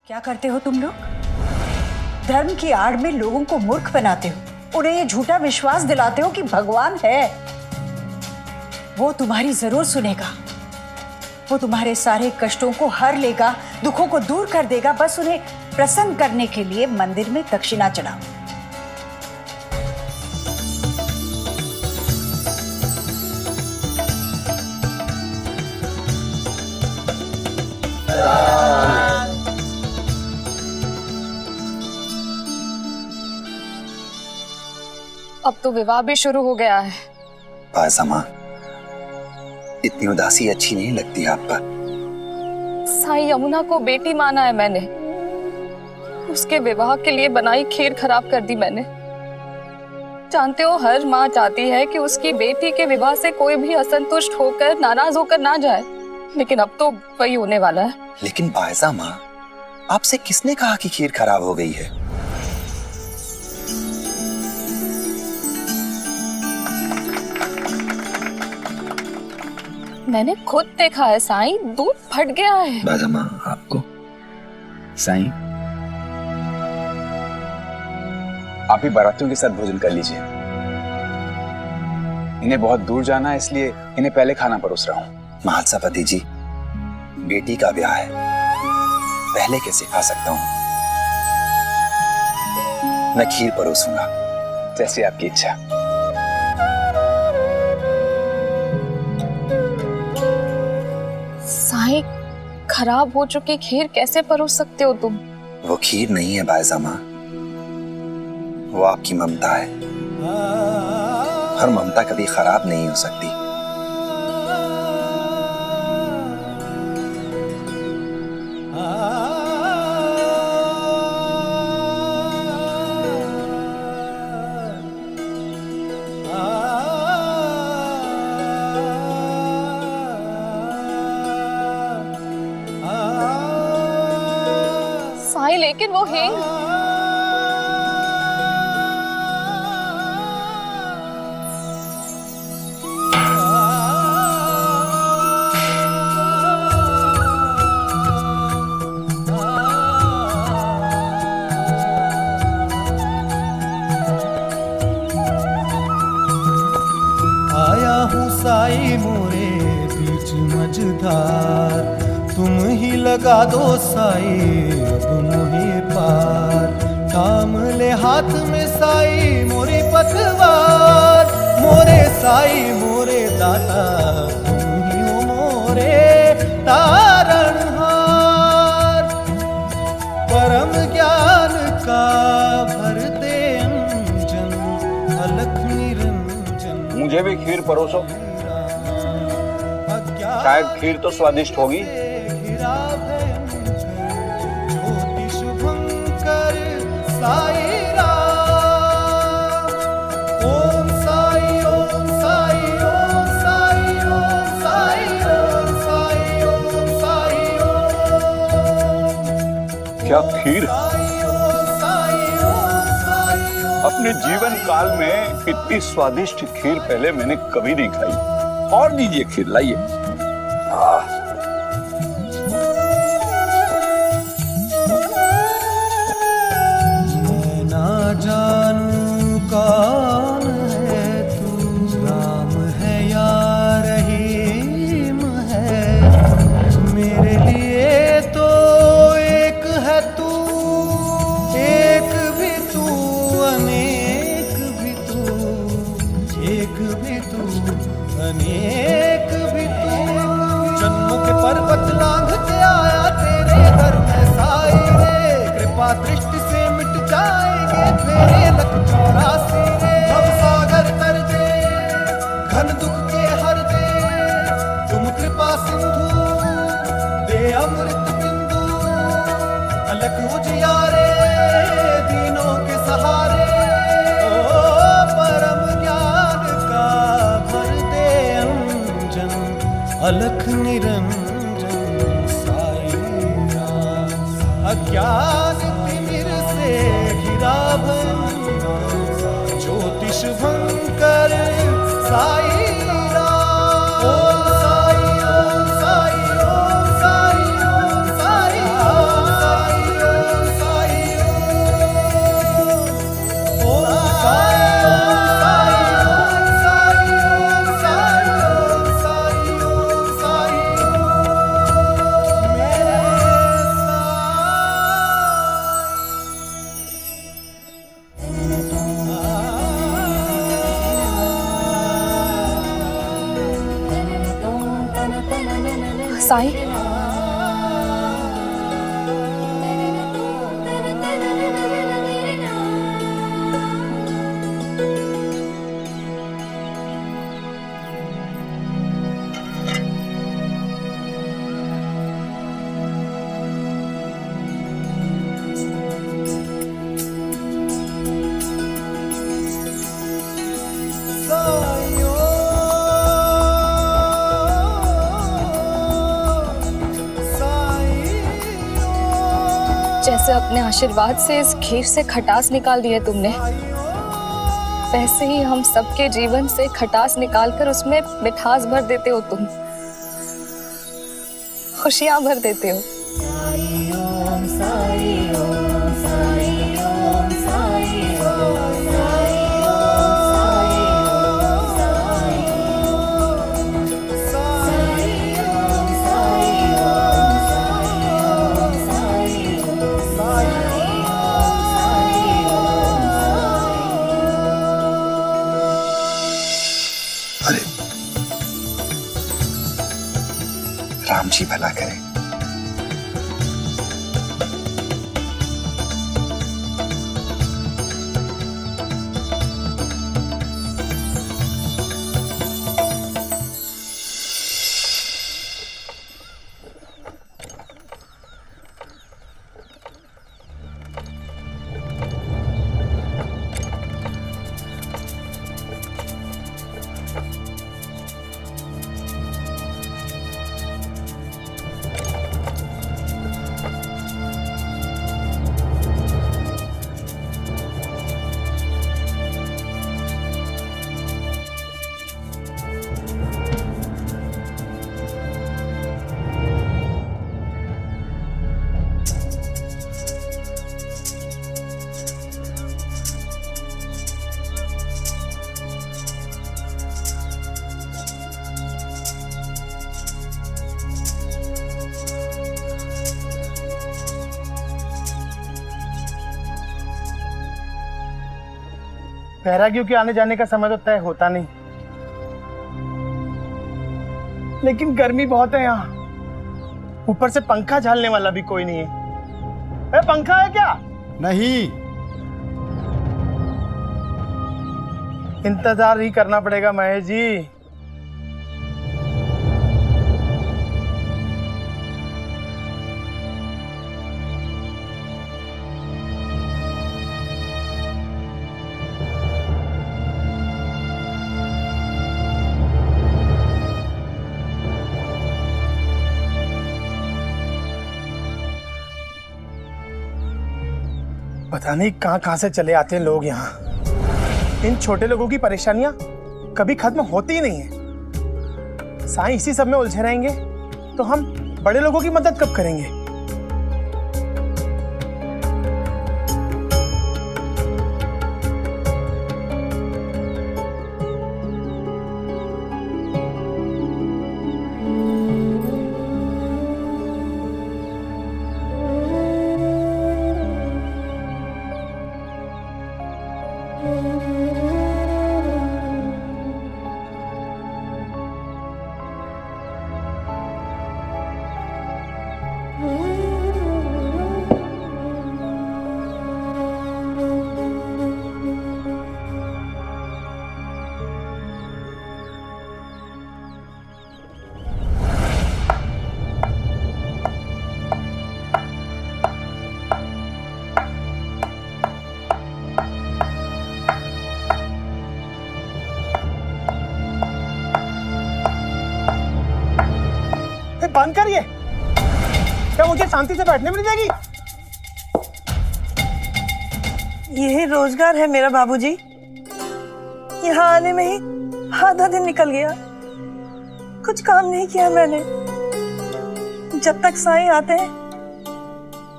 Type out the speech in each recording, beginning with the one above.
क्या करते हो तुम लोग? धर्म की आड़ में लोगों को मूर्ख बनाते हो, उन्हें ये झूठा विश्वास दिलाते हो कि भगवान है। वो तुम्हारी जरूर सुनेगा, वो तुम्हारे सारे कष्टों को हर लेगा, दुखों को दूर कर देगा। बस उन्हें प्रसन्न करने के लिए मंदिर में दक्षिणा चढ़ाओ। अब तो विवाह भी शुरू हो गया है। पायसमा, इतनी उदासी अच्छी नहीं लगती आप पर। साईं यमुना को बेटी माना है मैंने, उसके विवाह के लिए बनाई खीर खराब कर दी मैंने। जानते हो, हर माँ चाहती है कि उसकी बेटी के विवाह से कोई भी असंतुष्ट होकर, नाराज होकर ना जाए, लेकिन अब तो वही होने वाला है। लेकिन पायसमा, आपसे किसने कहा कि खीर खराब हो गई है? मैंने खुद देखा है साईं, दूध फट गया है। पायसमा, आपको साईं, आप ही बारातियों के साथ भोजन कर लीजिए। इन्हें बहुत दूर जाना है, इसलिए इन्हें पहले खाना परोस रहा हूँ। महात्सापति जी, बेटी का ब्याह है, पहले कैसे खा सकता हूँ? मैं खीर परोसूंगा। जैसे आपकी इच्छा। साईं, खराब हो चुकी खीर कैसे परोस सकते हो तुम? वो खीर नहीं है पायसमा, वो आपकी ममता है, और ममता कभी खराब नहीं हो सकती। साईं, लेकिन वो हींग। आया हूँ साई मोरे बीच मझधार, तुम ही लगा दो साई अब मोहे पार। थाम ले हाथ में साई मोरी पतवार, मोरे साई मोरे दाता तुम ही हो मोरे तारणहार। परम ज्ञान का भर दे अंजन, अलख निरंजन। मुझे भी खीर परोसो, शायद खीर तो स्वादिष्ट होगी। ज्योति शुभंकर साई राम। ओम साई ओम साई ओम साई ओम साई ओम साई ओम साई ओम। क्या खीर? ओम साई ओम साई ओम। अपने जीवन काल में इतनी स्वादिष्ट खीर पहले मैंने कभी नहीं खाई। और दीजिए खीर, लाइए। मैं ना जानूं कौन है तू, राम है या रहीम है, मेरे लिए तो एक है तू, एक भी तू, अनेक भी तू, एक भी तू, अनेक भी तू। जन्मों के पर्वत लांघ के आया तेरे दर में साई रे, कृपा दृष्टि से मिट जाएंगे तेरे लख 84 रे। भव सागर तर दे, घन दुख के हर दे, तुम कृपा सिंधु दे अमृत बिंदु। अलख उजियारे दीनों के सहारे, ओ परम ज्ञान का भर दे अंजन, अलख निरंजन साई राम। अज्ञान तिमिर से घिरा भन, ज्योति शुभंकर साई राम। ओम साई ओम साई ओम साई ओम साई ओम साई साईं, जैसे अपने आशीर्वाद से इस खीर से खटास निकाल दी है तुमने, वैसे ही हम सबके जीवन से खटास निकालकर उसमें मिठास भर देते हो तुम, खुशियां भर देते हो। अरे राम जी भला करे। बैरागियों के आने जाने का समय तो तय होता नहीं, लेकिन गर्मी बहुत है यहाँ। ऊपर से पंखा झेलने वाला भी कोई नहीं है। पंखा है क्या? नहीं। इंतजार ही करना पड़ेगा महेश जी। पता नहीं कहां से चले आते हैं लोग यहाँ। इन छोटे लोगों की परेशानियां कभी खत्म होती ही नहीं है। साईं इसी सब में उलझे रहेंगे तो हम बड़े लोगों की मदद कब करेंगे? बंद करिए, क्या मुझे शांति से बैठने मिल जाएगी? यही रोजगार है मेरा बाबूजी। यहाँ आने में ही आधा दिन निकल गया। कुछ काम नहीं किया मैंने। जब तक साईं आते हैं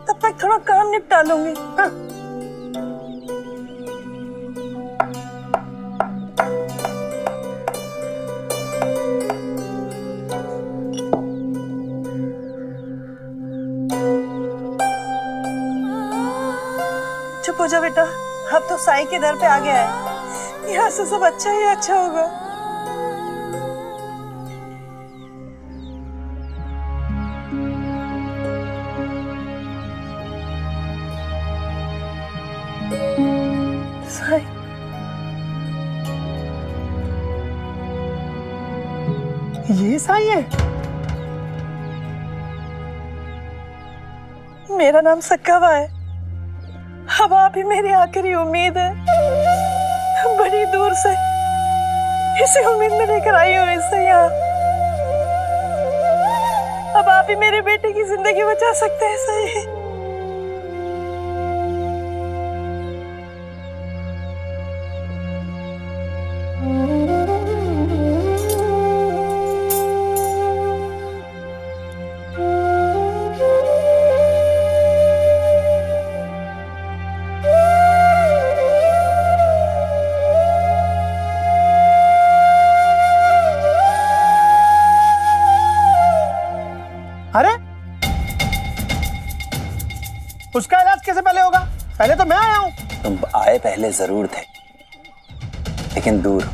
तब तक थोड़ा काम निपटा लूंगी। हाँ। चुप हो जा बेटा, अब तो साईं के दर पे आ गया है। यहाँ से सब अच्छा ही अच्छा होगा। साईं, ये साईं है? मेरा नाम सक्कावा है। अब आप ही मेरी आखिरी उम्मीद है। बड़ी दूर से इसी उम्मीद में लेकर आई हूँ इसे यहाँ। अब आप ही मेरे बेटे की जिंदगी बचा सकते हैं सही। अरे उसका इलाज कैसे पहले होगा? पहले तो मैं आया हूँ। तुम आए पहले जरूर थे, लेकिन दूर।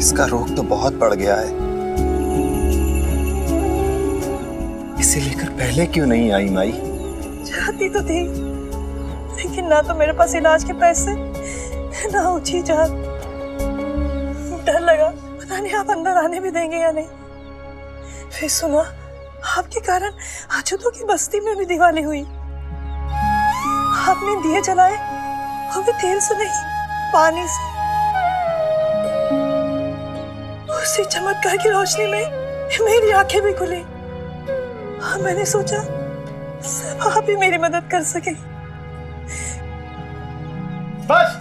इसका रोग तो बहुत बढ़ गया है। इसे लेकर पहले क्यों नहीं आई माई? चाहती तो थी, लेकिन ना तो मेरे पास इलाज के पैसे, ना ऊंची जात। डर लगा पता नहीं आप अंदर आने भी देंगे या नहीं। फिर सुना आपके कारण आजूदों की बस्ती में भी दिवाली हुई। आपने दिए जलाए, वो भी तेल से नहीं, पानी से। उसी चमत्कार की रोशनी में मेरी आंखें भी खुली। हाँ, मैंने सोचा सिर्फ आप ही मेरी मदद कर सके। बस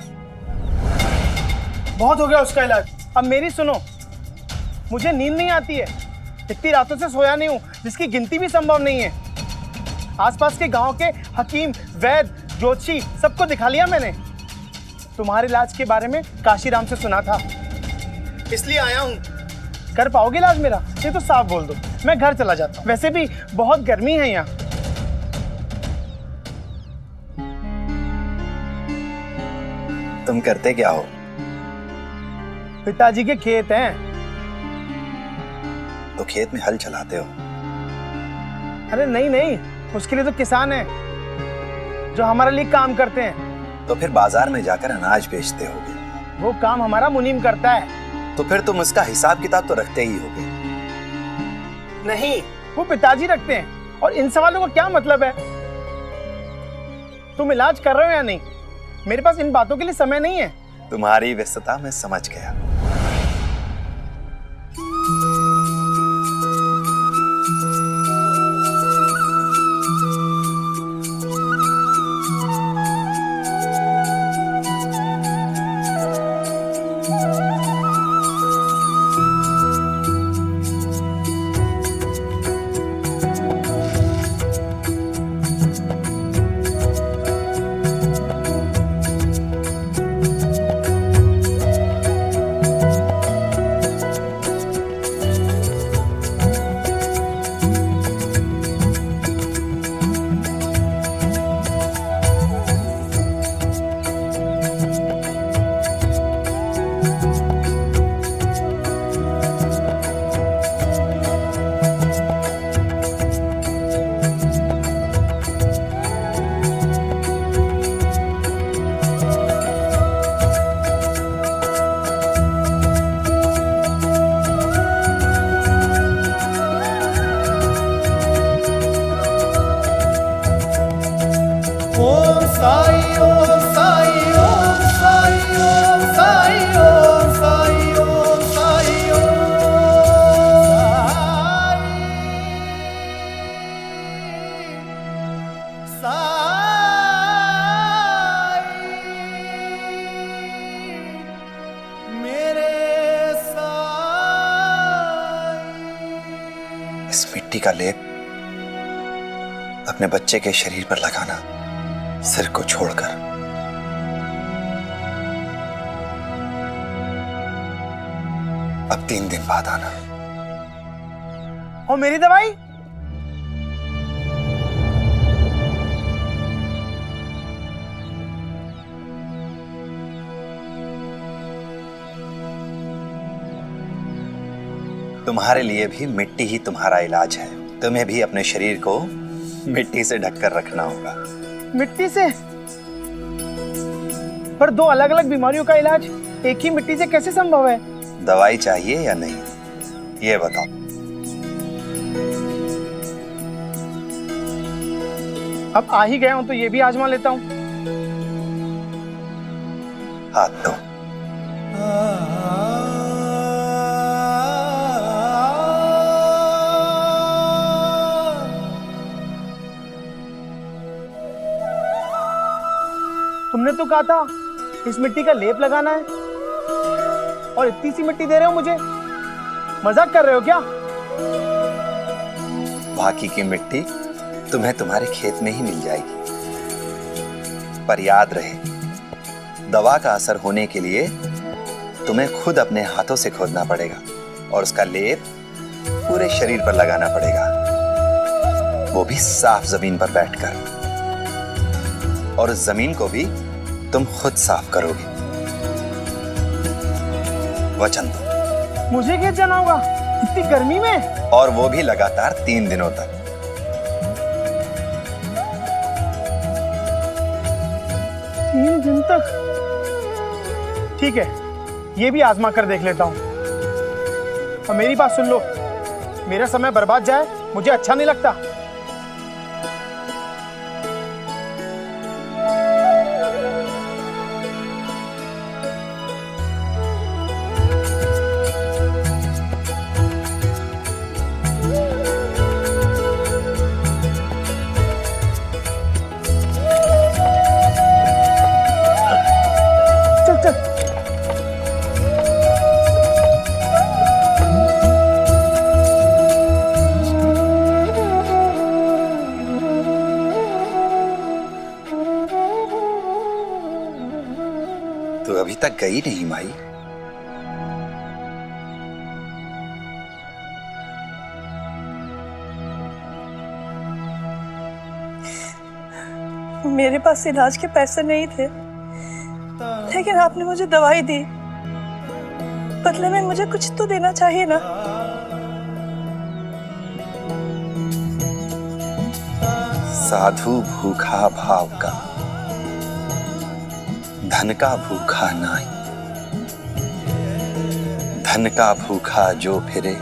बहुत हो गया उसका इलाज। अब मेरी सुनो, मुझे नींद नहीं आती है। इतनी रातों से सोया नहीं हूँ जिसकी गिनती भी संभव नहीं है। आसपास के गांव के हकीम, वैद्य, ज्योतिषी सबको दिखा लिया मैंने। तुम्हारे इलाज के बारे में काशीराम से सुना था, इसलिए आया हूँ। कर पाओगे इलाज मेरा? ये तो साफ बोल दो, मैं घर चला जाता हूँ। वैसे भी बहुत गर्मी है यहाँ। तुम करते क्या हो? पिताजी के खेत हैं। तो खेत में हल चलाते हो? अरे नहीं नहीं, उसके लिए तो किसान हैं जो हमारे लिए काम करते हैं। तो फिर बाजार में जाकर अनाज बेचते होगे। वो काम हमारा मुनीम करता है। तो फिर तुम उसका हिसाब किताब तो रखते ही होगे। नहीं, वो पिताजी रखते हैं। और इन सवालों का क्या मतलब है? तुम इलाज कर रहे हो या नहीं? मेरे पास इन बातों के लिए समय नहीं है। तुम्हारी व्यस्तता मैं समझ गया। ओम साई ओम साई ओम साई ओम साई ओम साई ओम साई ओम साई मेरे साई। इस मिट्टी का लेप अपने बच्चे के शरीर पर लगाना, सिर को छोड़कर। अब 3 दिन बाद आना। और मेरी दवाई? तुम्हारे लिए भी मिट्टी ही तुम्हारा इलाज है। तुम्हें भी अपने शरीर को मिट्टी से ढककर रखना होगा। मिट्टी से? पर 2 अलग अलग बीमारियों का इलाज एक ही मिट्टी से कैसे संभव है? दवाई चाहिए या नहीं, ये बताओ। अब आ ही गया हूं तो ये भी आजमा लेता हूं। हाथ दो। तुमने तो कहा था इस मिट्टी का लेप लगाना है, और इतनी सी मिट्टी दे रहे हो मुझे। मजाक कर रहे हो क्या? बाकी की मिट्टी तुम्हें तुम्हारे खेत में ही मिल जाएगी। पर याद रहे, दवा का असर होने के लिए तुम्हें खुद अपने हाथों से खोदना पड़ेगा और उसका लेप पूरे शरीर पर लगाना पड़ेगा, वो भी साफ जमीन पर बैठकर। और उस जमीन को भी तुम खुद साफ करोगे। वचन दो। मुझे क्या जाना होगा इतनी गर्मी में? और वो भी लगातार 3 दिनों तक। 3 दिन तक? ठीक है, ये भी आजमा कर देख लेता हूँ। और मेरी बात सुन लो, मेरा समय बर्बाद जाए मुझे अच्छा नहीं लगता। चल चल। तो अभी तक गई नहीं माई। मेरे पास इलाज के पैसे नहीं थे, लेकिन आपने मुझे दवाई दी। बदले में मुझे कुछ तो देना चाहिए ना। साधु भूखा भाव का, धन का भूखा नाई। धन का भूखा जो फिरे,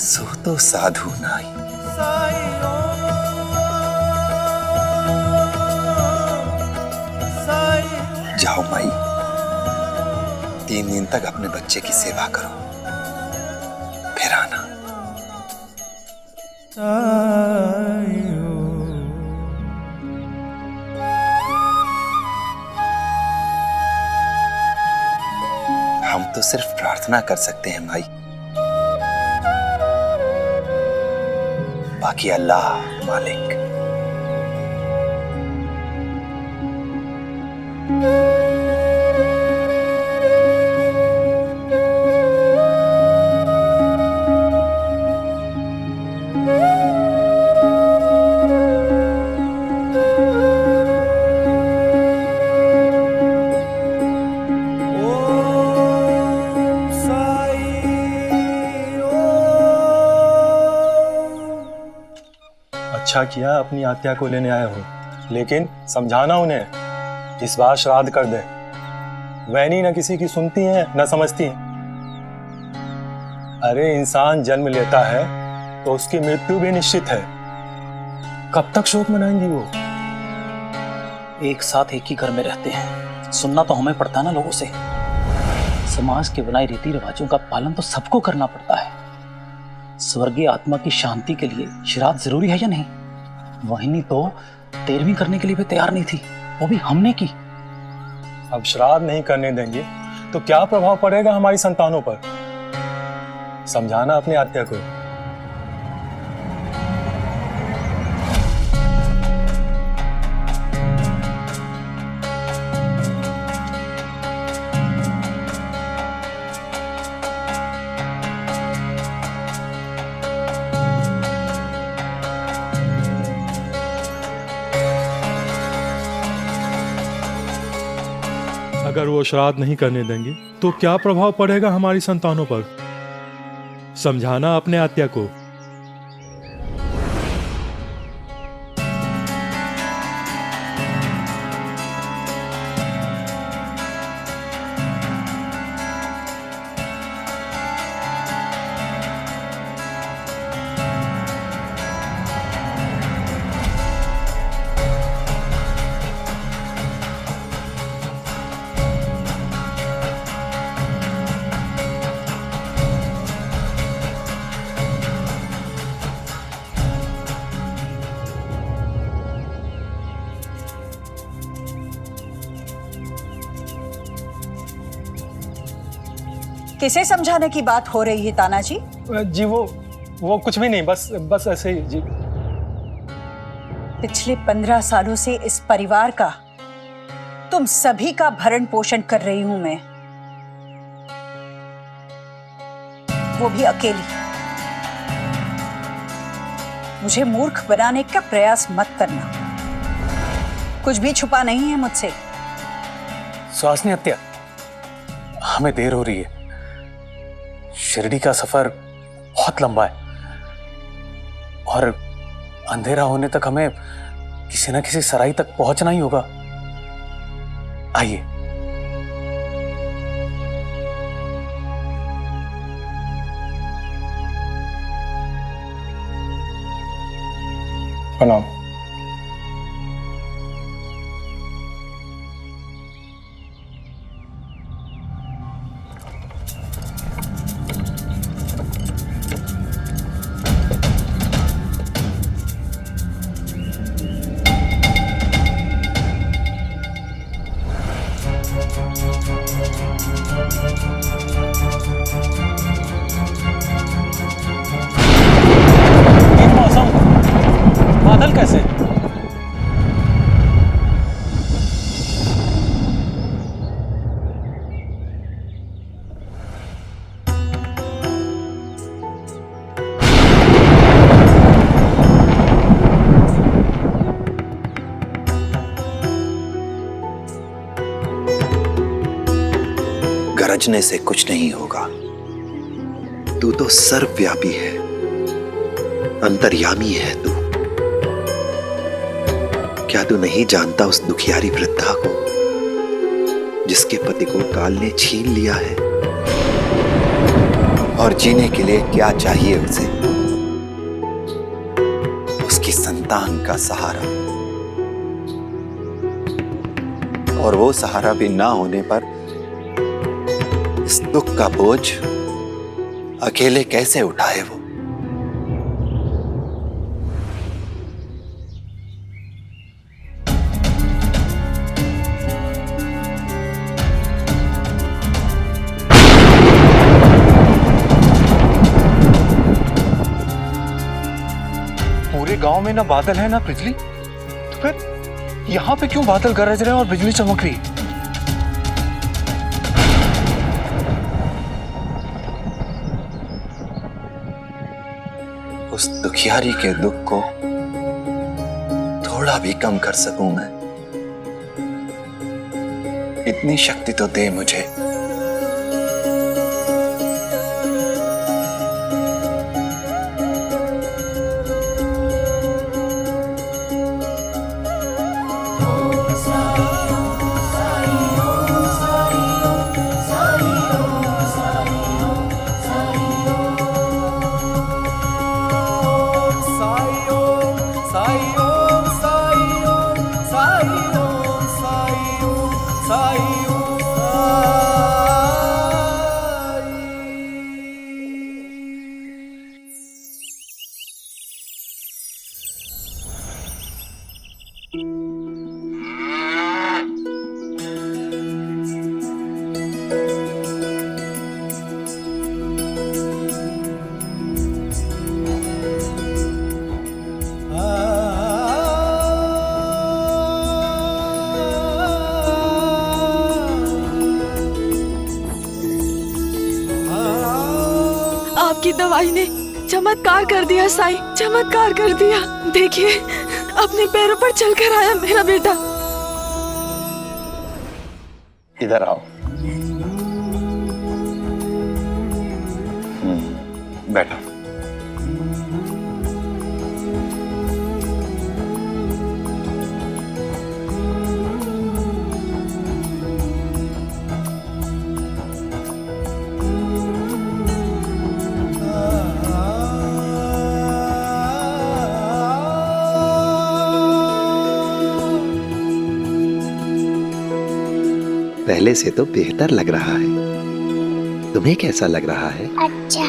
सो तो साधु नाई। जाओ माई, 3 दिन तक अपने बच्चे की सेवा करो, फिर आना। हम तो सिर्फ प्रार्थना कर सकते हैं माई, बाकी अल्लाह मालिक। अच्छा किया अपनी आत्या को लेने आए हो, लेकिन समझाना उन्हें इस बार श्राद्ध कर दे। वैनी न किसी की सुनती हैं न समझती हैं। अरे इंसान जन्म लेता है तो उसकी मृत्यु भी निश्चित है। कब तक शोक मनाएंगी वो? एक साथ एक ही घर में रहते हैं, सुनना तो हमें पड़ता है ना लोगों से। समाज के बनाए रीति रिवाजों का पालन तो सबको करना पड़ता है। स्वर्गीय आत्मा की शांति के लिए श्राद्ध जरूरी है या नहीं? वहिनी तो 13वीं करने के लिए भी तैयार नहीं थी, वो भी हमने की। अब श्राद्ध नहीं करने देंगे तो क्या प्रभाव पड़ेगा हमारी संतानों पर? समझाना अपनी आत्या को। अगर वो श्राद्ध नहीं करने देंगे तो क्या प्रभाव पड़ेगा हमारी संतानों पर? समझाना अपने आत्या को। किसे समझाने की बात हो रही है ताना जी? जी वो कुछ भी नहीं, बस ऐसे ही जी। पिछले 15 सालों से इस परिवार का, तुम सभी का भरण पोषण कर रही हूं मैं, वो भी अकेली। मुझे मूर्ख बनाने का प्रयास मत करना। कुछ भी छुपा नहीं है मुझसे। सुहासिनी हत्या, हमें देर हो रही है। शिरडी का सफर बहुत लंबा है और अंधेरा होने तक हमें किसी न किसी सराय तक पहुंचना ही होगा। आइए। प्रणाम। बादल कैसे? गरजने से कुछ नहीं होगा। तू तो सर्वव्यापी है, अंतर्यामी है तू। क्या तू नहीं जानता उस दुखियारी वृद्धा को जिसके पति को काल ने छीन लिया है? और जीने के लिए क्या चाहिए उसे? उसकी संतान का सहारा। और वो सहारा भी ना होने पर इस दुख का बोझ अकेले कैसे उठाए वो? पूरे गांव में ना बादल है ना बिजली, तो फिर यहाँ पे क्यों बादल गरज रहे हैं और बिजली चमक रही है? उस दुखियारी के दुख को थोड़ा भी कम कर सकूं मैं, इतनी शक्ति तो दे मुझे। साई ओम साई ओम साई ओम साईं ने चमत्कार कर दिया, साईं चमत्कार कर दिया। देखिए अपने पैरों पर चलकर आया मेरा बेटा। इधर आओ। बैठो। पहले से तो बेहतर लग रहा है। तुम्हें कैसा लग रहा है? अच्छा।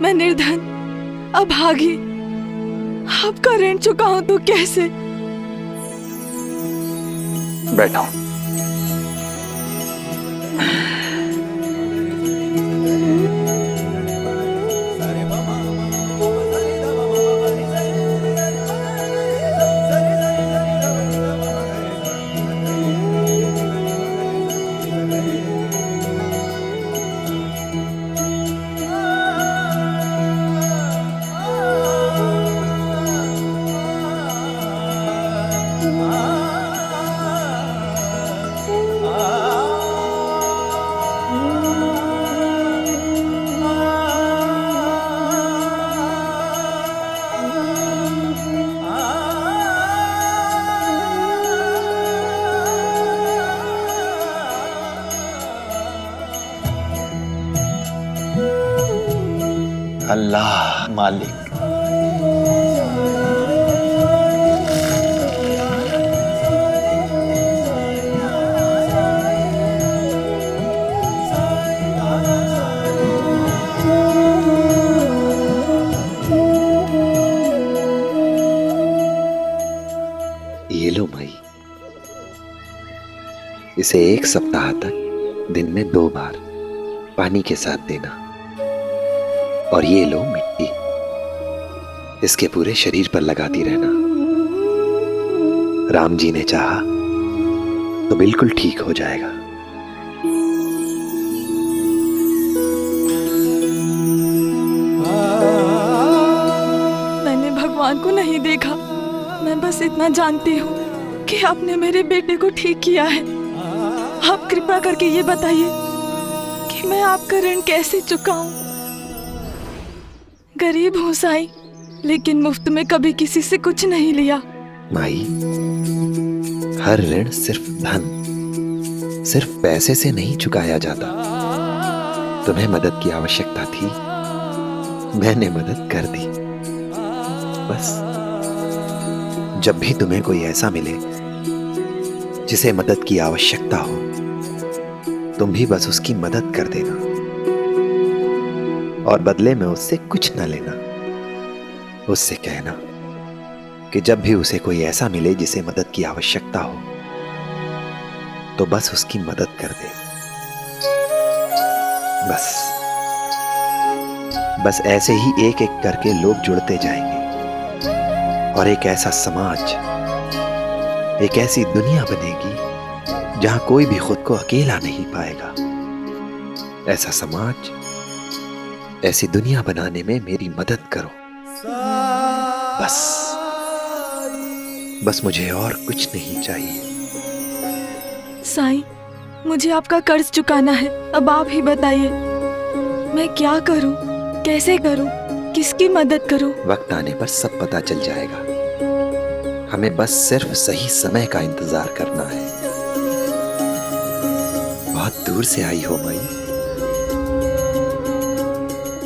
मैं निर्धन, अभागी, आपका ऋण चुकाऊं तो कैसे? बैठो। अल्लाह मालिक। ये लो माई, इसे 1 सप्ताह तक दिन में 2 बार पानी के साथ देना। और ये लो मिट्टी, इसके पूरे शरीर पर लगाती रहना। राम जी ने चाहा तो बिल्कुल ठीक हो जाएगा। मैंने भगवान को नहीं देखा, मैं बस इतना जानती हूँ कि आपने मेरे बेटे को ठीक किया है। आप कृपा करके ये बताइए कि मैं आपका ऋण कैसे चुकाऊं। गरीब हूँ साईं, लेकिन मुफ्त में कभी किसी से कुछ नहीं लिया। माई, हर ऋण सिर्फ धन, सिर्फ पैसे से नहीं चुकाया जाता। तुम्हें मदद की आवश्यकता थी, मैंने मदद कर दी। बस जब भी तुम्हें कोई ऐसा मिले जिसे मदद की आवश्यकता हो, तुम भी बस उसकी मदद कर देना और बदले में उससे कुछ न लेना। उससे कहना कि जब भी उसे कोई ऐसा मिले जिसे मदद की आवश्यकता हो, तो बस उसकी मदद कर दे। बस ऐसे ही एक एक करके लोग जुड़ते जाएंगे और एक ऐसा समाज, एक ऐसी दुनिया बनेगी जहां कोई भी खुद को अकेला नहीं पाएगा। ऐसा समाज, ऐसी दुनिया बनाने में मेरी मदद करो। बस मुझे और कुछ नहीं चाहिए। साईं, मुझे आपका कर्ज चुकाना है। अब आप ही बताइए, मैं क्या करूं, कैसे करूं, किसकी मदद करूं? वक्त आने पर सब पता चल जाएगा। हमें बस सिर्फ सही समय का इंतजार करना है। बहुत दूर से आई हो माई,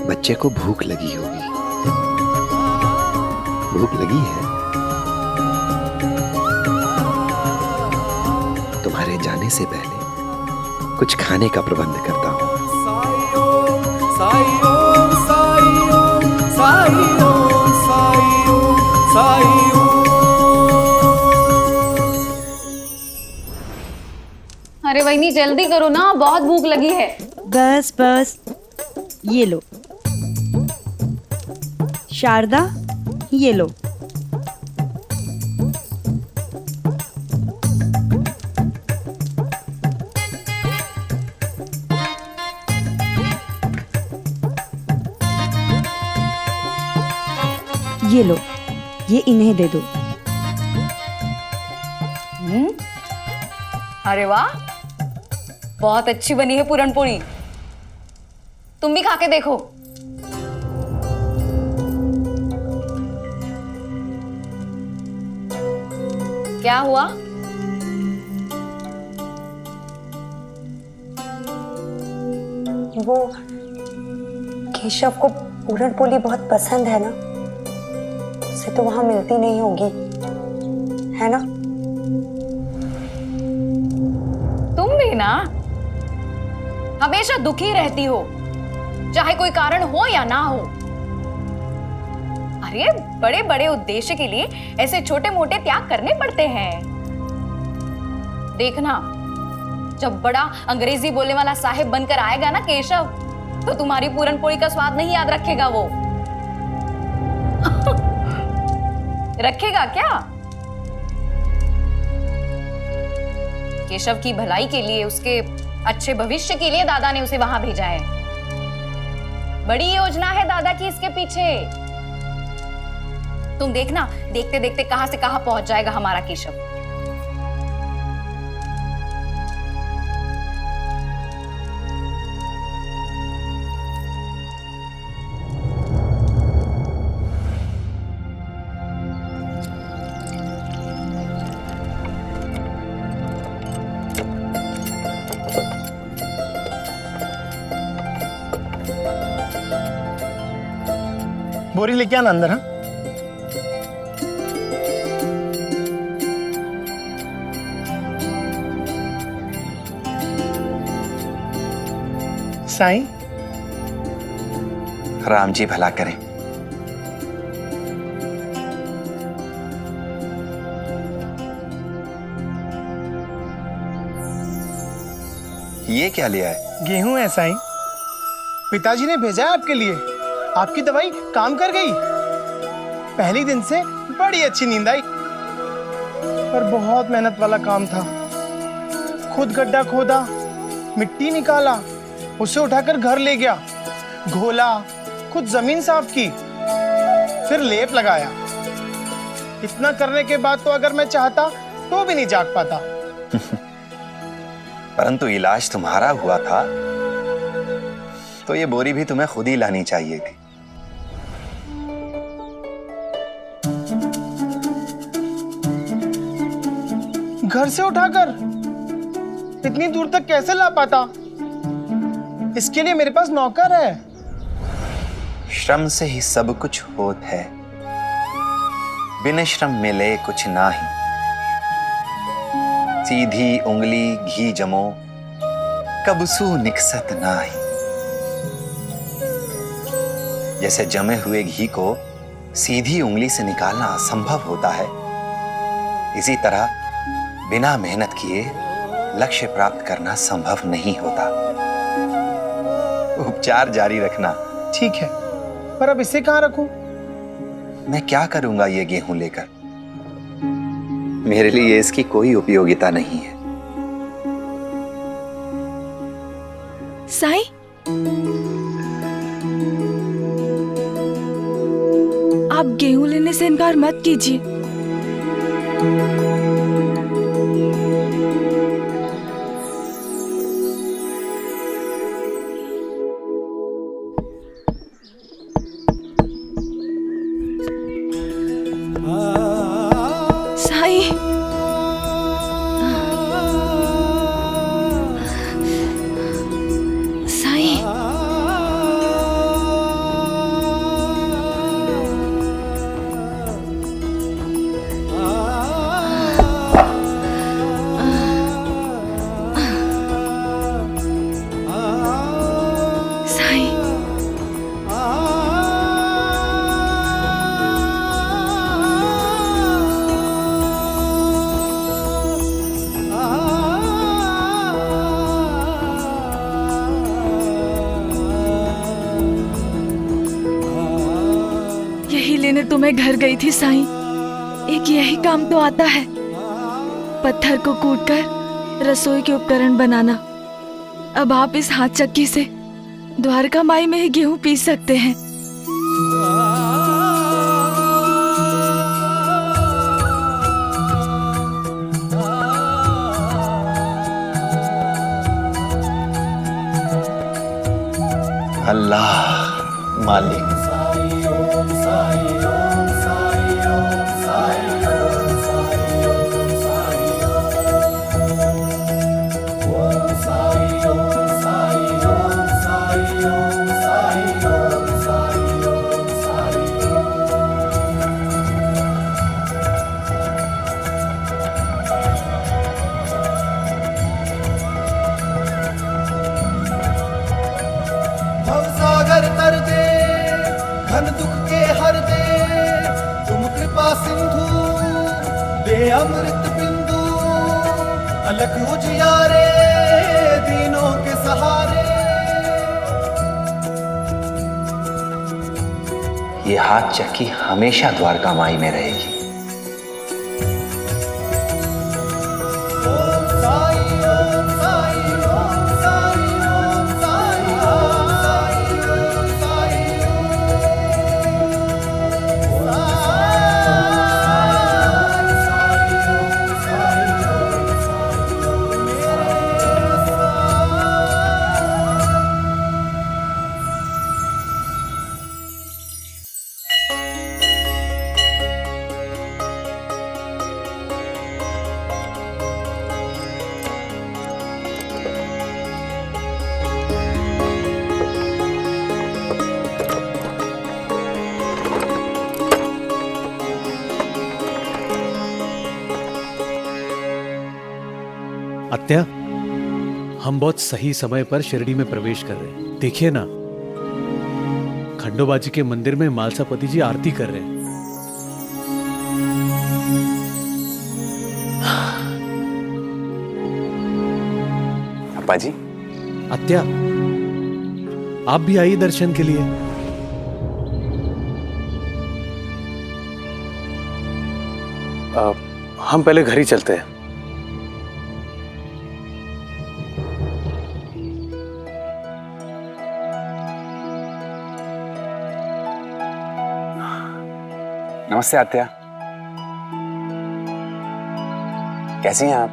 बच्चे को भूख लगी होगी। भूख लगी है? तुम्हारे जाने से पहले कुछ खाने का प्रबंध करता हूँ। अरे वहीनी जल्दी करो ना, बहुत भूख लगी है। बस बस, ये लो शारदा, ये लो। ये लो, ये इन्हें दे दो। अरे वाह, बहुत अच्छी बनी है पूरनपोली। तुम भी खा के देखो। क्या हुआ? वो केशव को पूरनपोली बहुत पसंद है ना, उसे तो वहां मिलती नहीं होगी, है ना? तुम भी ना हमेशा दुखी रहती हो, चाहे कोई कारण हो या ना हो। अरे बड़े बड़े उद्देश्य के लिए ऐसे छोटे मोटे त्याग करने पड़ते हैं। देखना, जब बड़ा अंग्रेजी बोलने वाला साहिब बनकर आएगा ना केशव, तो तुम्हारी पूरनपोली का स्वाद नहीं याद रखेगा वो। रखेगा क्या? केशव की भलाई के लिए, उसके अच्छे भविष्य के लिए दादा ने उसे वहां भेजा है। बड़ी योजना है दादा की इसके पीछे। तुम देखना, देखते देखते कहां से कहां पहुंच जाएगा हमारा केशव। बोरी लेके आना अंदर। हाँ, साईं। राम जी भला करें। ये क्या लिया है? गेहूं है साईं, पिताजी ने भेजा है आपके लिए। आपकी दवाई काम कर गई। पहले दिन से बड़ी अच्छी नींद आई, पर बहुत मेहनत वाला काम था। खुद गड्ढा खोदा, मिट्टी निकाला, उसे उठाकर घर ले गया, घोला, खुद जमीन साफ की, फिर लेप लगाया। इतना करने के बाद तो अगर मैं चाहता तो भी नहीं जाग पाता। परंतु इलाज तुम्हारा हुआ था, तो ये बोरी भी तुम्हें खुद ही लानी चाहिए थी। घर से उठाकर इतनी दूर तक कैसे ला पाता? इसके लिए मेरे पास नौकर है। श्रम से ही सब कुछ होत है, बिन श्रम मिले कुछ नाही। सीधी उंगली घी जमो, कबसू निकसत नाही। जैसे जमे हुए घी को सीधी उंगली से निकालना असंभव होता है, इसी तरह बिना मेहनत किए लक्ष्य प्राप्त करना संभव नहीं होता। उपचार जारी रखना। ठीक है, पर अब इसे कहाँ रखूं? मैं क्या करूंगा ये गेहूं लेकर? मेरे लिए इसकी कोई उपयोगिता नहीं है। साईं, आप गेहूं लेने से इनकार मत कीजिए। लेने तो मैं घर गई थी साईं, एक यही काम तो आता है, पत्थर को कूटकर रसोई के उपकरण बनाना। अब आप इस हाथ चक्की से द्वारका माई में ही गेहूं पीस सकते हैं। अल्लाह मालिक। भवसागर तर दे, घन दुख के हर दे, तुम कृपा सिंधु दे अमृत बिंदु, अलख उजियारे दीनों के सहारे। ये हाथ चक्की हमेशा द्वारका माई में रहेगी। ओम साई, ओम साई, ओम साई, ओम साई, ओम साई, ओम साई, आत्या, हम बहुत सही समय पर शिरडी में प्रवेश कर रहे हैं। देखिए ना, खंडोबाजी के मंदिर में मालसापति जी आरती कर रहे हैं। अप्पा जी। आत्या, आप भी आइए दर्शन के लिए। हम पहले घर ही चलते हैं। नमस्ते आत्या, कैसी हैं आप?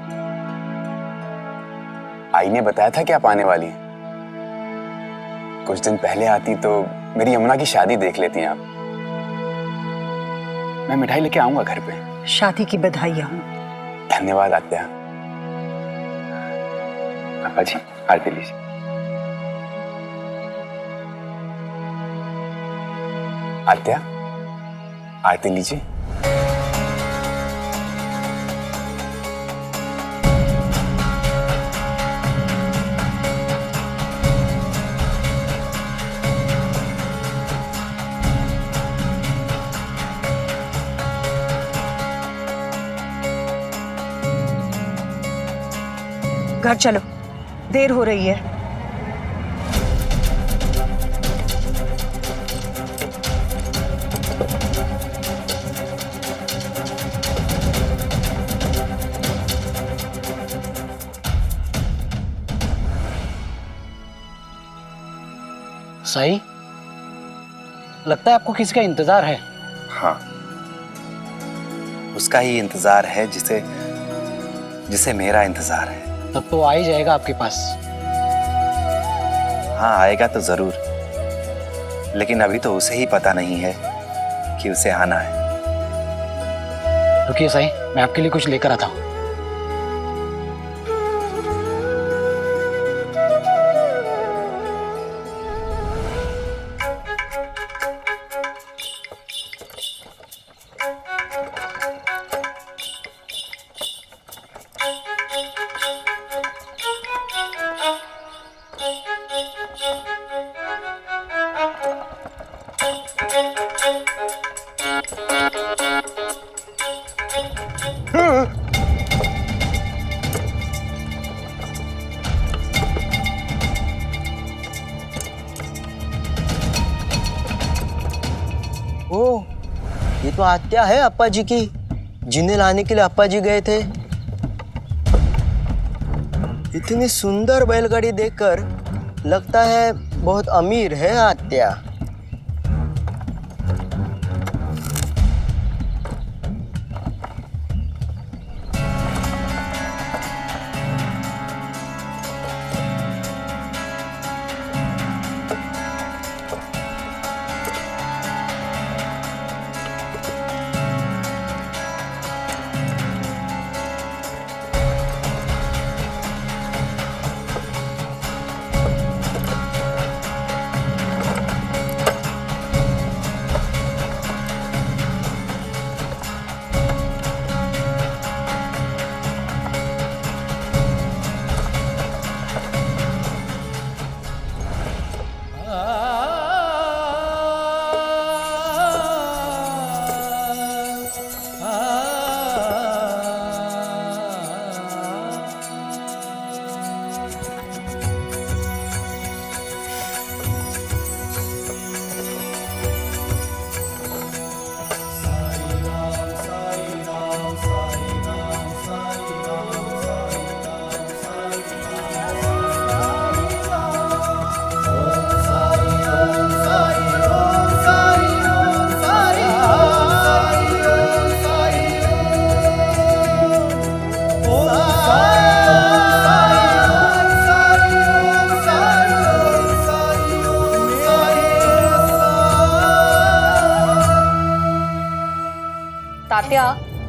आई ने बताया था कि आप आने वाली हैं। कुछ दिन पहले आती तो मेरी यमुना की शादी देख लेती हैं आप। मैं मिठाई लेके आऊंगा घर पे। शादी की बधाइयां हों। धन्यवाद आत्या। अप्पा जी, आरती लीजिए। आत्या, आरती लीजिए। घर चलो, देर हो रही है। साई, लगता है आपको किसी का इंतजार है। हाँ, उसका ही इंतजार है जिसे मेरा इंतजार है। तब तो आ ही जाएगा आपके पास। हाँ, आएगा तो जरूर, लेकिन अभी तो उसे ही पता नहीं है कि उसे आना है। रुकिए साई, मैं आपके लिए कुछ लेकर आता हूँ। ओह, ये तो आत्या है अप्पा जी की, जिन्हें लाने के लिए अप्पा जी गए थे। इतनी सुंदर बैलगाड़ी देखकर लगता है बहुत अमीर है आत्या।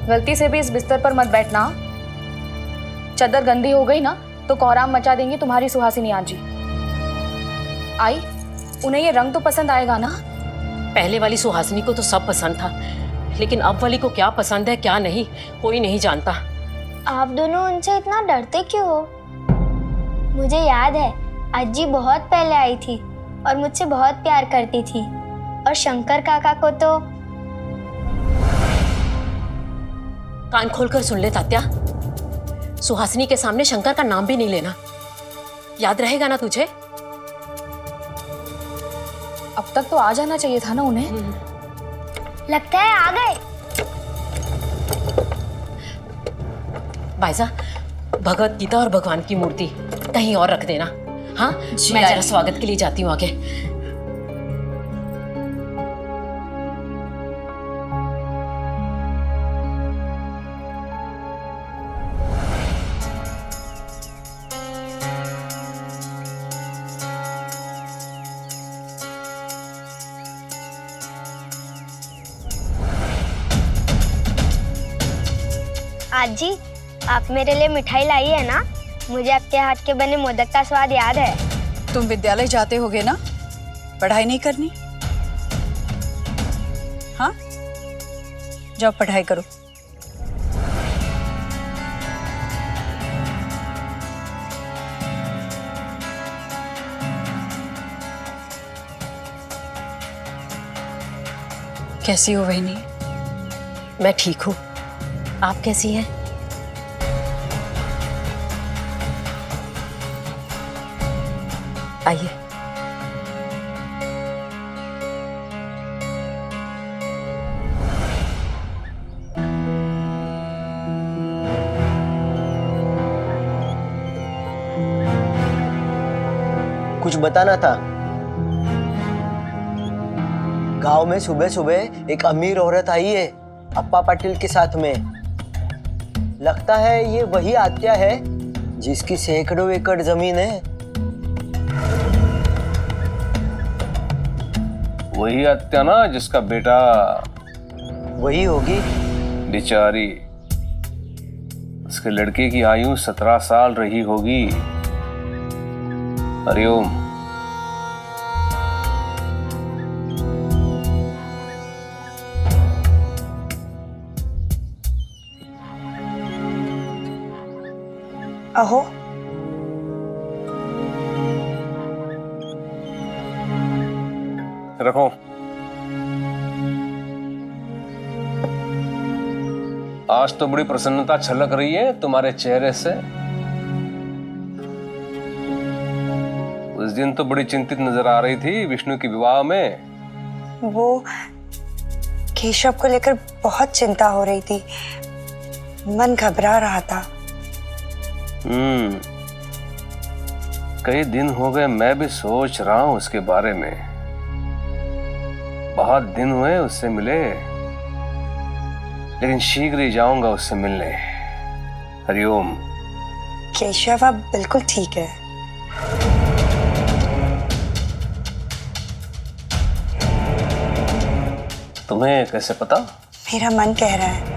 गलती से भी इस बिस्तर पर मत बैठना। चादर गंदी हो गई ना तो कोहराम मचा देंगी तुम्हारी सुहासिनी आजी। आई, उन्हें ये रंग तो पसंद आएगा ना? पहले वाली सुहासिनी को तो सब पसंद था, लेकिन अब वाली को क्या पसंद है क्या नहीं कोई नहीं जानता। आप दोनों उनसे इतना डरते क्यों हो? मुझे याद है अज्जी बहुत पहले आई थी और मुझसे बहुत प्यार करती थी, और शंकर काका को तो। कान खोलकर सुन ले तात्या, सुहासिनी के सामने शंकर का नाम भी नहीं लेना, याद रहेगा ना तुझे? अब तक तो आ जाना चाहिए था ना उन्हें। लगता है आ गए। बाइजा, भगवत गीता और भगवान की मूर्ति कहीं और रख देना। हाँ, मैं जरा स्वागत के लिए जाती हूँ आगे। आजी, आप मेरे लिए मिठाई लाई है ना? मुझे आपके हाथ के बने मोदक का स्वाद याद है। तुम विद्यालय जाते होगे ना, पढ़ाई नहीं करनी? हाँ, जाओ पढ़ाई करो। कैसी हो वहिनी? मैं ठीक हूँ, आप कैसी हैं? आइए। कुछ बताना था। गांव में सुबह सुबह एक अमीर औरत आई है अप्पा पाटिल के साथ में। लगता है ये वही आत्या है जिसकी सैकड़ों एकड़ जमीन है। वही आत्या ना जिसका बेटा। वही होगी। बेचारी, उसके लड़के की आयु 17 साल रही होगी। हरिओम। अहो, रखो। आज तो बड़ी प्रसन्नता छलक रही है तुम्हारे चेहरे से। उस दिन तो बड़ी चिंतित नजर आ रही थी विष्णु के विवाह में। वो केशव को लेकर बहुत चिंता हो रही थी, मन घबरा रहा था। कई दिन हो गए मैं भी सोच रहा हूं उसके बारे में। बहुत दिन हुए उससे मिले, लेकिन शीघ्र ही जाऊंगा उससे मिलने। हरिओम। केशव अब बिल्कुल ठीक है। तुम्हें कैसे पता? मेरा मन कह रहा है।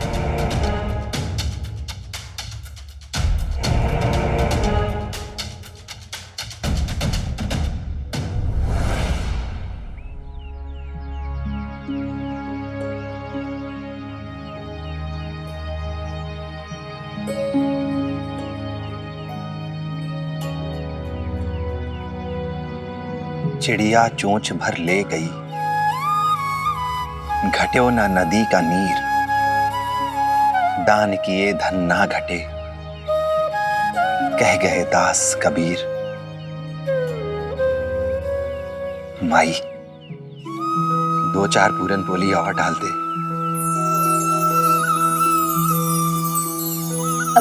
चिड़िया चोंच भर ले गई, घट्यो ना नदी का नीर, दान किए धन ना घटे, कह गए दास कबीर। माई, 2-4 पूरन पोली और डाल दे।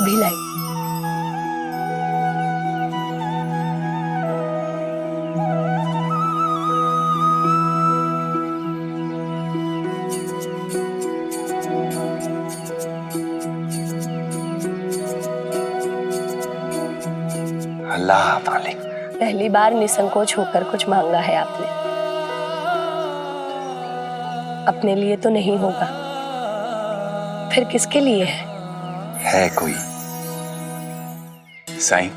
अभी लाई। अल्लाह मालिक। पहली बार निसंकोच होकर कुछ मांगा है आपने। अपने लिए तो नहीं होगा, फिर किसके लिए है कोई। साईं,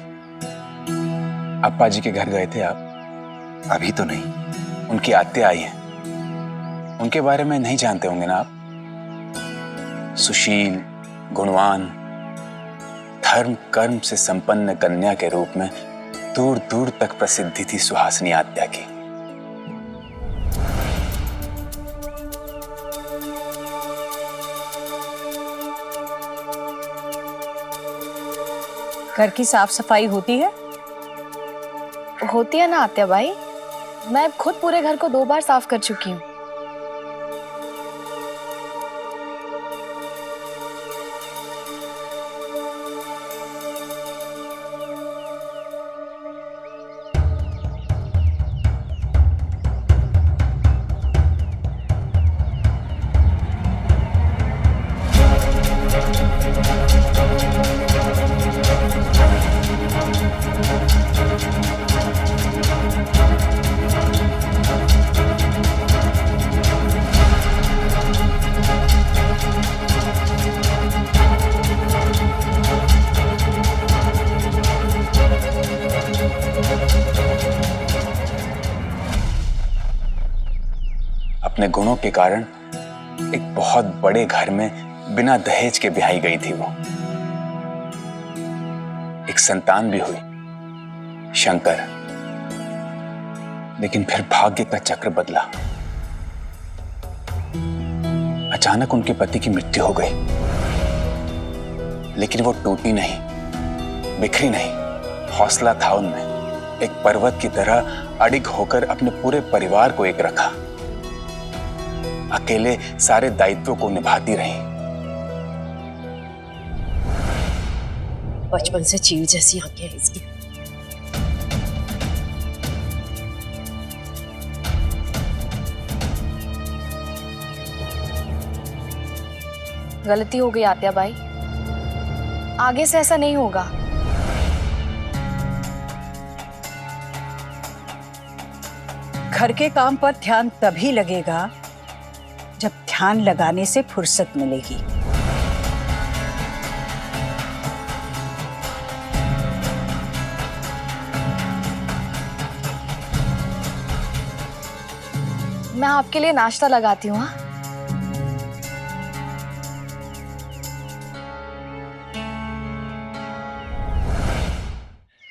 अप्पा जी के घर गए थे आप? अभी तो नहीं। उनकी आत्या आई है, उनके बारे में नहीं जानते होंगे ना आप? सुशील, गुणवान, धर्म कर्म से संपन्न कन्या के रूप में दूर दूर तक प्रसिद्धि थी सुहासिनी आत्या की। घर की साफ सफाई होती है? होती है ना आत्या बाई, मैं खुद पूरे घर को 2 बार साफ कर चुकी हूँ। अपने गुणों के कारण एक बहुत बड़े घर में बिना दहेज के ब्याही गई थी वो। एक संतान भी हुई, शंकर। लेकिन फिर भाग्य का चक्र बदला। अचानक उनके पति की मृत्यु हो गई, लेकिन वो टूटी नहीं, बिखरी नहीं। हौसला था उनमें। एक पर्वत की तरह अडिग होकर अपने पूरे परिवार को एक रखा। अकेले सारे दायित्वों को निभाती रही। बचपन से चील जैसी आंखें हैं इसकी। गलती हो गई आत्या बाई, आगे से ऐसा नहीं होगा। घर के काम पर ध्यान तभी लगेगा जब ध्यान लगाने से फुर्सत मिलेगी। मैं आपके लिए नाश्ता लगाती हूँ। हाँ,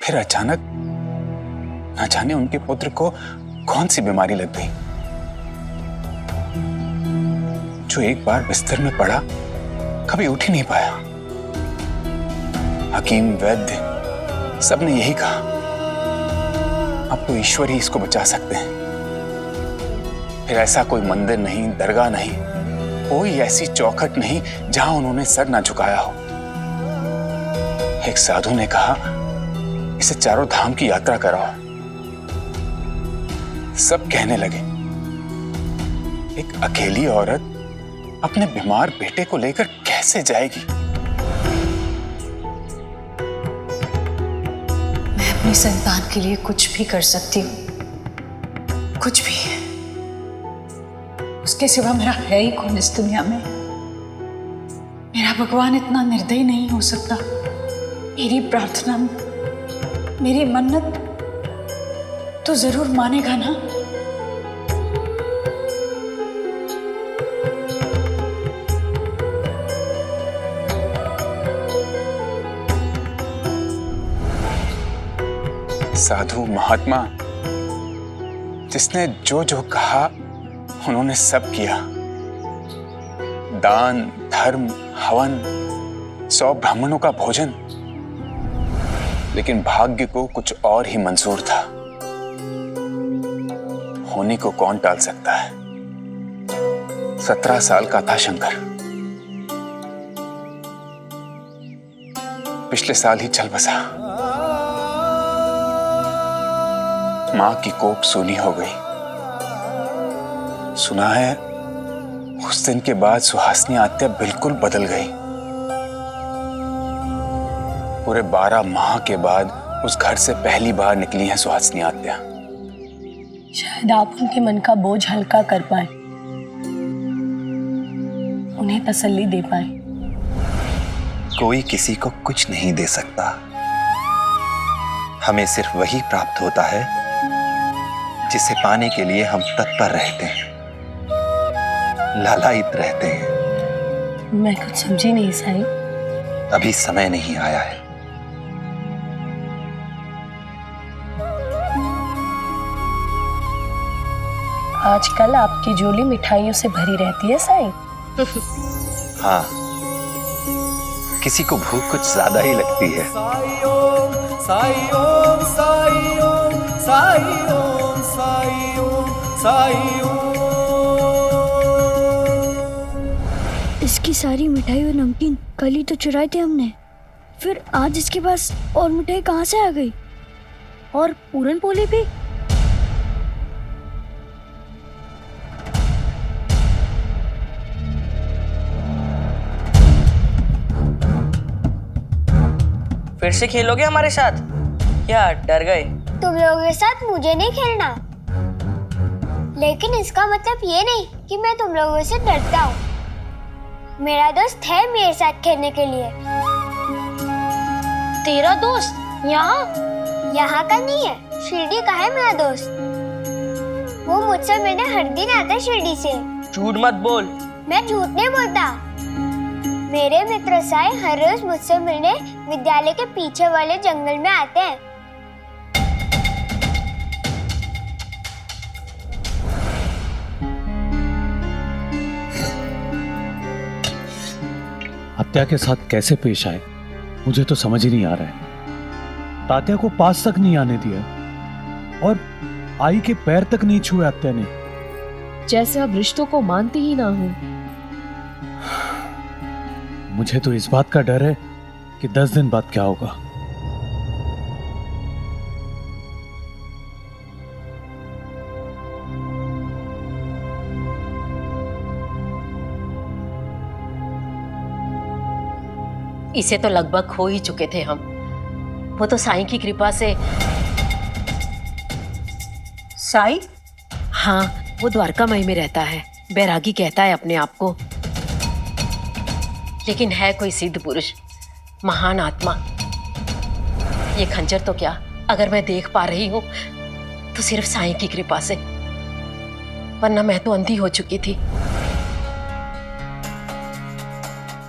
फिर अचानक न जाने उनके पुत्र को कौन सी बीमारी लग गई, जो एक बार बिस्तर में पड़ा कभी उठ ही नहीं पाया। हकीम, वैद्य सबने यही कहा, अब तो ईश्वर ही इसको बचा सकते हैं। फिर ऐसा कोई मंदिर नहीं, दरगाह नहीं, कोई ऐसी चौखट नहीं जहां उन्होंने सर ना झुकाया हो। एक साधु ने कहा, इसे चारों धाम की यात्रा कराओ। सब कहने लगे, एक अकेली औरत अपने बीमार बेटे को लेकर कैसे जाएगी? मैं अपनी संतान के लिए कुछ भी कर सकती हूँ, कुछ भी। उसके सिवा मेरा है ही कौन इस दुनिया में? मेरा भगवान इतना निर्दयी नहीं हो सकता। मेरी प्रार्थना, मेरी मन्नत तो जरूर मानेगा ना। साधु महात्मा जिसने जो जो कहा उन्होंने सब किया। दान, धर्म, हवन, 100 ब्राह्मणों का भोजन। लेकिन भाग्य को कुछ और ही मंजूर था। होने को कौन टाल सकता है? 17 साल का था शंकर। पिछले साल ही चल बसा। मां की कोख सूनी हो गई। सुना है उस दिन के बाद सुहासिनी आत्या बिल्कुल बदल गई। पूरे 12 माह के बाद उस घर से पहली बार निकली है सुहासिनी आत्या। शायद आप उनके मन का बोझ हल्का कर पाए, उन्हें तसल्ली दे पाए। कोई किसी को कुछ नहीं दे सकता। हमें सिर्फ वही प्राप्त होता है जिसे पाने के लिए हम तत्पर रहते हैं, लालायित रहते हैं। मैं कुछ समझी नहीं साईं। अभी समय नहीं आया है। आजकल आपकी झोली मिठाइयों से भरी रहती है साईं। हाँ, किसी को भूख कुछ ज्यादा ही लगती है। साई ओम साई ओम साई ओम साई ओम साई ओम साई ओम। इसकी सारी मिठाई और नमकीन कल ही तो चुराए थे हमने, फिर आज इसके पास और मिठाई कहाँ से आ गई? और पूरन पोली भी? फिर से खेलोगे हमारे साथ या डर गए? तुम लोगों के साथ मुझे नहीं खेलना, लेकिन इसका मतलब ये नहीं कि मैं तुम लोगों से डरता हूँ। मेरा दोस्त है मेरे साथ खेलने के लिए। तेरा दोस्त यहाँ का नहीं है, शिरडी का है मेरा दोस्त। वो मुझसे मिलने हर दिन आता है शिरडी से। झूठ मत बोल। मैं झूठ नहीं बोलता। मेरे मित्र साई हर रोज मुझसे मिलने विद्यालय के पीछे वाले जंगल में आते हैं। तात्या के साथ कैसे पेश आए मुझे तो समझ ही नहीं आ रहा है। तात्या को पास तक नहीं आने दिया और आई के पैर तक नहीं छुए तात्या ने। जैसे अब रिश्तों को मानती ही ना हूं। मुझे तो इस बात का डर है कि 10 दिन बाद क्या होगा। इसे तो लगभग खो ही चुके थे हम। वो तो साईं की कृपा से। साईं? हाँ, वो द्वारकामाई में रहता है। बैरागी कहता है अपने आप को, लेकिन है कोई सिद्ध पुरुष, महान आत्मा। ये खंजर तो क्या, अगर मैं देख पा रही हूं तो सिर्फ साईं की कृपा से, वरना मैं तो अंधी हो चुकी थी।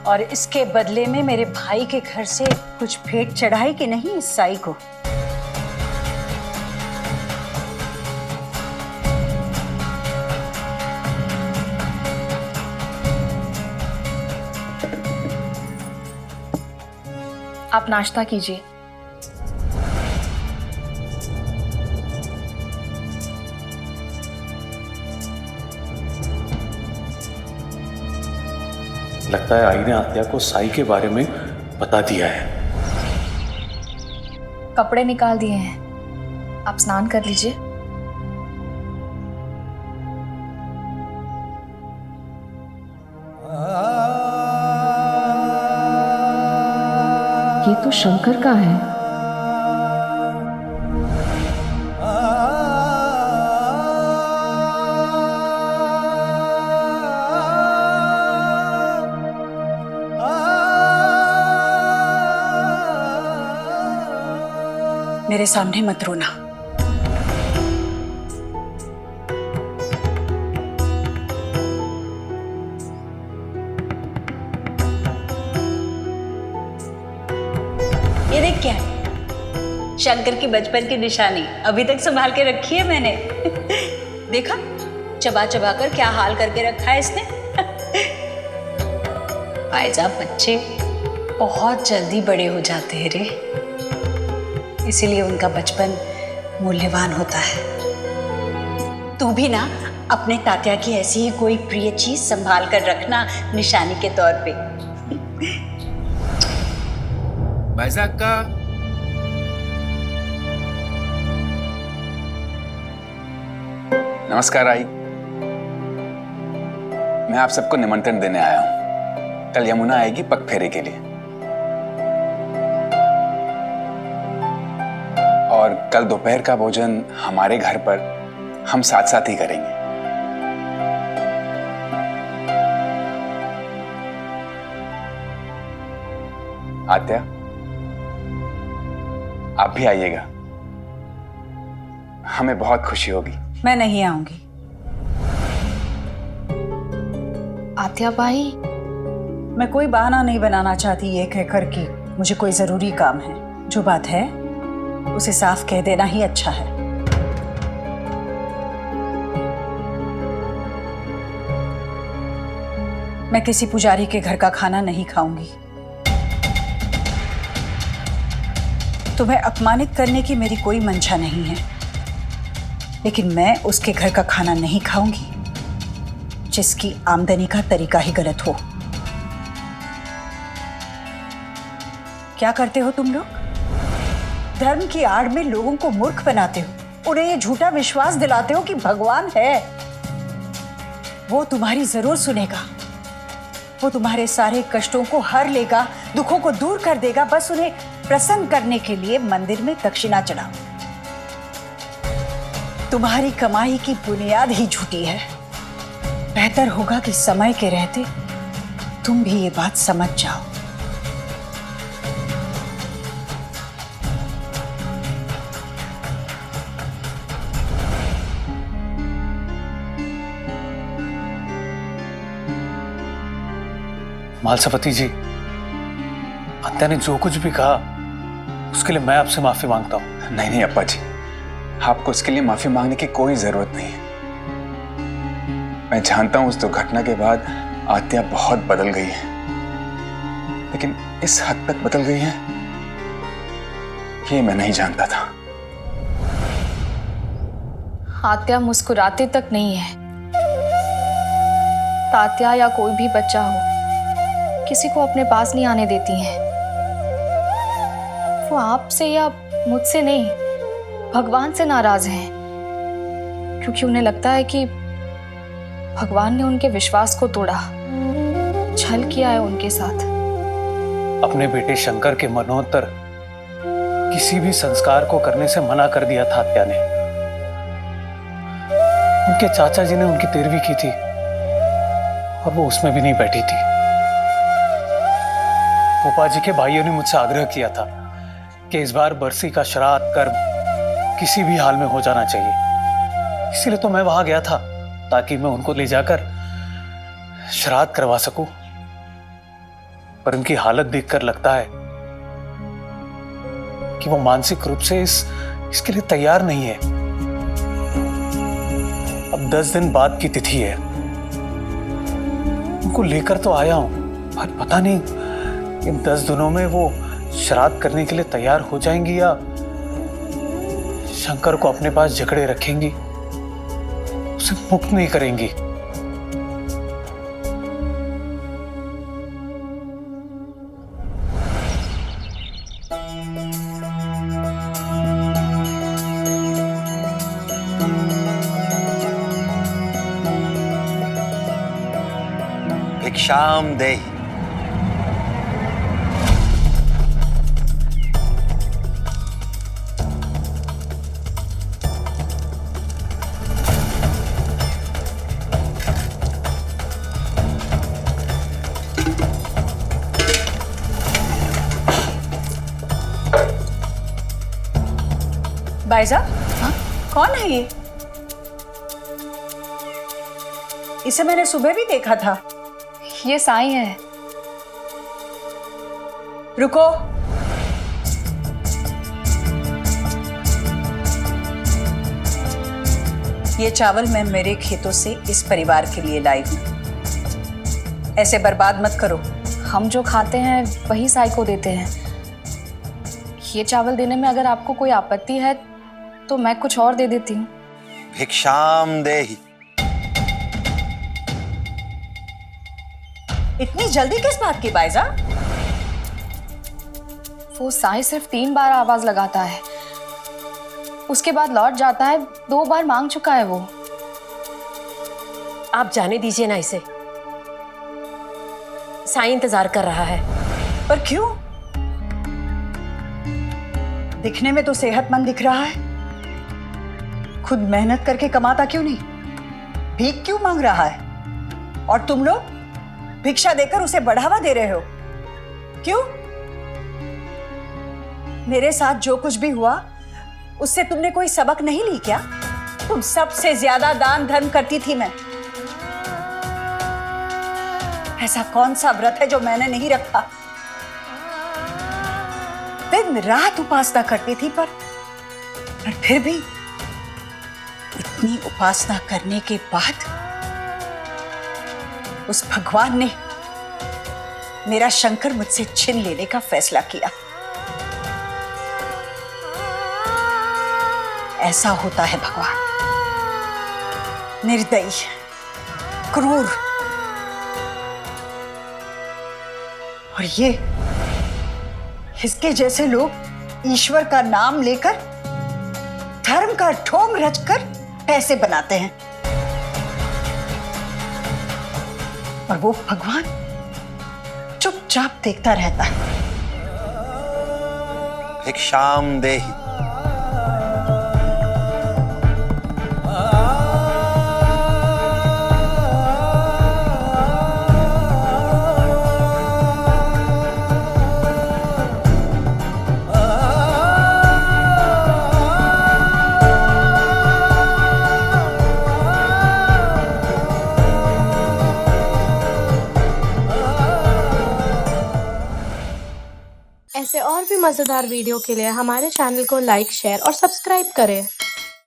और इसके बदले में मेरे भाई के घर से कुछ भेंट चढ़ाई कि नहीं इस साई को? आप नाश्ता कीजिए। लगता है आई ने आत्या को साई के बारे में बता दिया है। कपड़े निकाल दिए हैं, आप स्नान कर लीजिए। ये तो शंकर का है। मेरे सामने मत रोना। ये देख क्या है? शंकर की बचपन की निशानी अभी तक संभाल के रखी है मैंने। देखा, चबा चबा कर क्या हाल करके रखा है इसने। भाईजान, बच्चे बहुत जल्दी बड़े हो जाते हैं रे, इसीलिए उनका बचपन मूल्यवान होता है। तू भी ना अपने तात्या की ऐसी ही कोई प्रिय चीज संभाल कर रखना, निशानी के तौर पे। भाई साहब का नमस्कार आई। मैं आप सबको निमंत्रण देने आया हूं। कल यमुना आएगी पग फेरे के लिए, और कल दोपहर का भोजन हमारे घर पर हम साथ साथ ही करेंगे। आत्या, आप भी आइएगा, हमें बहुत खुशी होगी। मैं नहीं आऊंगी। आत्या भाई, मैं कोई बहाना नहीं बनाना चाहती ये कहकर कि मुझे कोई जरूरी काम है। जो बात है उसे साफ कह देना ही अच्छा है। मैं किसी पुजारी के घर का खाना नहीं खाऊंगी। तुम्हें अपमानित करने की मेरी कोई मंशा नहीं है, लेकिन मैं उसके घर का खाना नहीं खाऊंगी जिसकी आमदनी का तरीका ही गलत हो। क्या करते हो तुम लोग? धर्म की आड़ में लोगों को मूर्ख बनाते हो, उन्हें ये झूठा विश्वास दिलाते हो कि भगवान है। वो तुम्हारी जरूर सुनेगा, वो तुम्हारे सारे कष्टों को हर लेगा, दुखों को दूर कर देगा। बस उन्हें प्रसन्न करने के लिए मंदिर में दक्षिणा चढ़ाओ। तुम्हारी कमाई की बुनियाद ही झूठी है। बेहतर होगा कि समय के रहते तुम भी ये बात समझ जाओ। मालसपति जी, आत्या ने जो कुछ भी कहा उसके लिए मैं आपसे माफी मांगता हूँ। नहीं नहीं अप्पा जी, आपको उसके लिए माफी मांगने की कोई जरूरत नहीं है। मैं जानता हूं उस दुर्घटना के बाद आत्या बहुत बदल गई है, लेकिन इस हद तक बदल गई है ये मैं नहीं जानता था। आत्या मुस्कुराते तक नहीं है। तात्या या कोई भी बच्चा हो, किसी को अपने पास नहीं आने देती हैं। वो आपसे या मुझसे नहीं, भगवान से नाराज हैं, क्योंकि उन्हें लगता है कि भगवान ने उनके विश्वास को तोड़ा, छल किया है उनके साथ। अपने बेटे शंकर के मनोत्तर किसी भी संस्कार को करने से मना कर दिया था आत्या ने। उनके चाचा जी ने उनकी 13वीं की थी और वो उसमें भी नहीं बैठी थी। पोपा जी के भाइयों ने मुझसे आग्रह किया था कि इस बार बरसी का श्राद्ध कर्म किसी भी हाल में हो जाना चाहिए। इसीलिए तो मैं वहां गया था, ताकि मैं उनको ले जाकर श्राद्ध करवा सकूं। पर उनकी हालत देखकर लगता है कि वो मानसिक रूप से इसके लिए तैयार नहीं है। अब 10 दिन बाद की तिथि है। उनको लेकर तो आया हूं, पर पता नहीं इन 10 दिनों में वो श्राद्ध करने के लिए तैयार हो जाएंगी या शंकर को अपने पास जकड़े रखेंगी, उसे मुक्त नहीं करेंगी। भिक्षाम देहि। बाइजा, कौन है ये? इसे मैंने सुबह भी देखा था। ये साईं है। रुको। ये चावल मैं मेरे खेतों से इस परिवार के लिए लाई हूं। ऐसे बर्बाद मत करो। हम जो खाते हैं वही साईं को देते हैं। ये चावल देने में अगर आपको कोई आपत्ति है तो मैं कुछ और दे देती हूँ। भिक्षाम देहि। इतनी जल्दी किस बात की बाइजा? वो साईं सिर्फ 3 बार आवाज लगाता है, उसके बाद लौट जाता है। 2 बार मांग चुका है वो। आप जाने दीजिए ना इसे, साईं इंतजार कर रहा है। पर क्यों? दिखने में तो सेहतमंद दिख रहा है। खुद मेहनत करके कमाता क्यों नहीं? भीख क्यों मांग रहा है? और तुम लोग भिक्षा देकर उसे बढ़ावा दे रहे हो। क्यों? मेरे साथ जो कुछ भी हुआ उससे तुमने कोई सबक नहीं ली क्या? तुम सबसे ज्यादा दान धर्म करती थी मैं। ऐसा कौन सा व्रत है जो मैंने नहीं रखा? दिन रात उपासना करती थी, पर फिर भी इतनी उपासना करने के बाद उस भगवान ने मेरा शंकर मुझसे छीन लेने का फैसला किया। ऐसा होता है भगवान, निर्दयी, क्रूर। और ये इसके जैसे लोग ईश्वर का नाम लेकर धर्म का ढोंग रचकर पैसे बनाते हैं, और वो भगवान चुपचाप देखता रहता है। भिक्षाम देहि। ऐसे और भी मज़ेदार वीडियो के लिए हमारे चैनल को लाइक, शेयर और सब्सक्राइब करें।